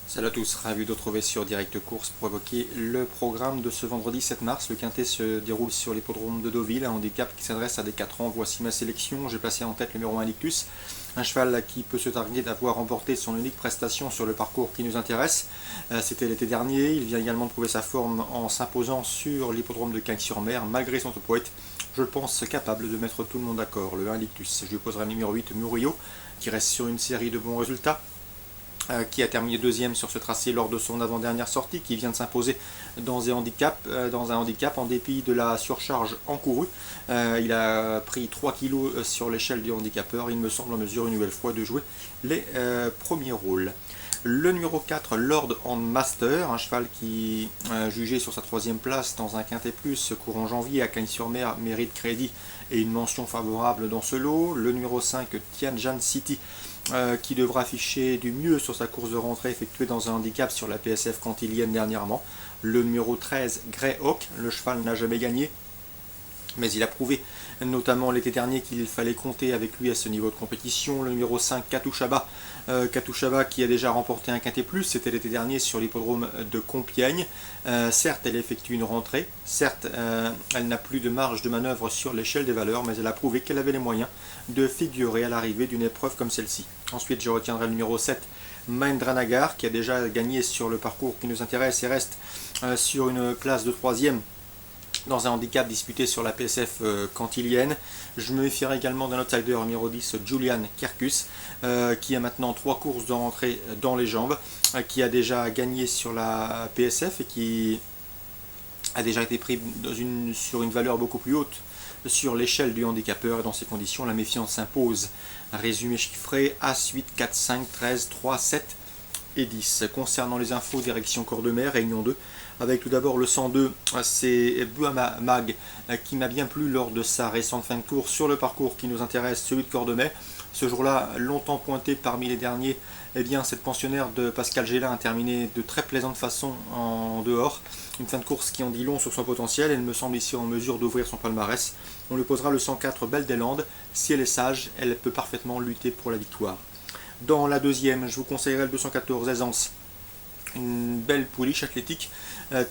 Salut à tous, ravi de retrouver sur Direct Course pour évoquer le programme de ce vendredi 7 mars. Le quintet se déroule sur l'hippodrome de Deauville, un handicap qui s'adresse à des 4 ans. Voici ma sélection. J'ai placé en tête le numéro 1 Lictus, un cheval qui peut se targuer d'avoir remporté son unique prestation sur le parcours qui nous intéresse. C'était l'été dernier. Il vient également de prouver sa forme en s'imposant sur l'hippodrome de Cagnes-sur-Mer. Malgré son topoète, je le pense capable de mettre tout le monde d'accord. Le 1 Lictus. Je lui poserai le numéro 8 Murillo, qui reste sur une série de bons résultats, qui a terminé deuxième sur ce tracé lors de son avant-dernière sortie, qui vient de s'imposer dans un handicap en dépit de la surcharge encourue. Il a pris 3 kg sur l'échelle du handicapeur. Il me semble en mesure une nouvelle fois de jouer les premiers rôles. Le numéro 4, Lord and Master, un cheval qui, jugé sur sa troisième place dans un quintet plus courant janvier à Cagnes-sur-Mer, mérite crédit et une mention favorable dans ce lot. Le numéro 5, Tianjin City, qui devra afficher du mieux sur sa course de rentrée effectuée dans un handicap sur la PSF cantilienne dernièrement. Le numéro 13, Grey Hawk, le cheval n'a jamais gagné, mais il a prouvé notamment l'été dernier qu'il fallait compter avec lui à ce niveau de compétition. Le numéro 5, Katouchaba, qui a déjà remporté un quintet plus, c'était l'été dernier sur l'hippodrome de Compiègne. Certes, elle effectue une rentrée, certes, elle n'a plus de marge de manœuvre sur l'échelle des valeurs, mais elle a prouvé qu'elle avait les moyens de figurer à l'arrivée d'une épreuve comme celle-ci. Ensuite, je retiendrai le numéro 7, Mahendranagar, qui a déjà gagné sur le parcours qui nous intéresse et reste sur une place de troisième dans un handicap disputé sur la PSF cantilienne. Je me méfierai également d'un outsider numéro 10, Julian Kerkus, qui a maintenant 3 courses de rentrée dans les jambes, qui a déjà gagné sur la PSF et qui a déjà été pris sur une valeur beaucoup plus haute sur l'échelle du handicapeur. Et dans ces conditions, la méfiance s'impose. Résumé chiffré: As 8, 4, 5, 13, 3, 7 et 10. Concernant les infos, direction Cordemer, Réunion 2, avec tout d'abord le 102, c'est Buama Mag qui m'a bien plu lors de sa récente fin de course sur le parcours qui nous intéresse, celui de Cordemer. Ce jour-là, longtemps pointé parmi les derniers, eh bien, cette pensionnaire de Pascal Gélin a terminé de très plaisante façon en dehors. Une fin de course qui en dit long sur son potentiel. Elle me semble ici en mesure d'ouvrir son palmarès. On lui posera le 104 Belle des Landes. Si elle est sage, elle peut parfaitement lutter pour la victoire. Dans la deuxième, je vous conseillerais le 214 Aisance. Une belle pouliche athlétique,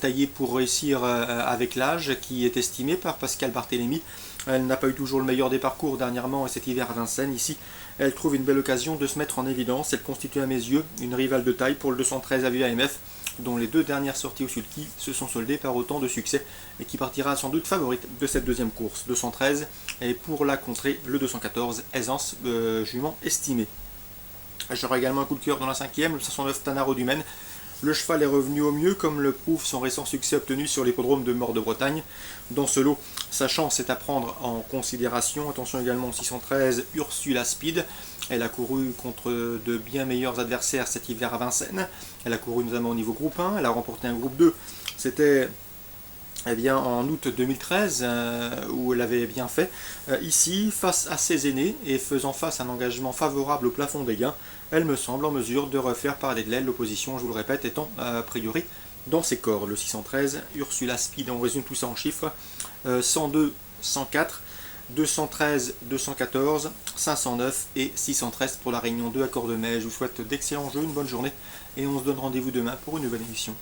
taillée pour réussir avec l'âge, qui est estimée par Pascal Barthélémy. Elle n'a pas eu toujours le meilleur des parcours dernièrement et cet hiver à Vincennes. Ici, elle trouve une belle occasion de se mettre en évidence. Elle constitue à mes yeux une rivale de taille pour le 213 AVAMF, dont les 2 dernières sorties au sulky se sont soldées par autant de succès et qui partira sans doute favorite de cette deuxième course. 213 et pour la contrer le 214 Aisance, jument estimé. J'aurai également un coup de cœur dans la cinquième, le 509 Tanaro du Maine. Le cheval est revenu au mieux, comme le prouve son récent succès obtenu sur l'hippodrome de Mort de Bretagne. Dans ce lot, sa chance est à prendre en considération. Attention également au 613 Ursula Speed. Elle a couru contre de bien meilleurs adversaires cet hiver à Vincennes. Elle a couru notamment au niveau groupe 1. Elle a remporté un groupe 2. C'était en août 2013, où elle avait bien fait. Ici, face à ses aînés et faisant face à un engagement favorable au plafond des gains, elle me semble en mesure de refaire parler de l'aile, l'opposition, je vous le répète, étant a priori dans ses corps. Le 613, Ursula Speed, on résume tout ça en chiffres: 102, 104, 213, 214, 509 et 613 pour la Réunion 2 à Cordemais. Je vous souhaite d'excellents jeux, une bonne journée et on se donne rendez-vous demain pour une nouvelle émission.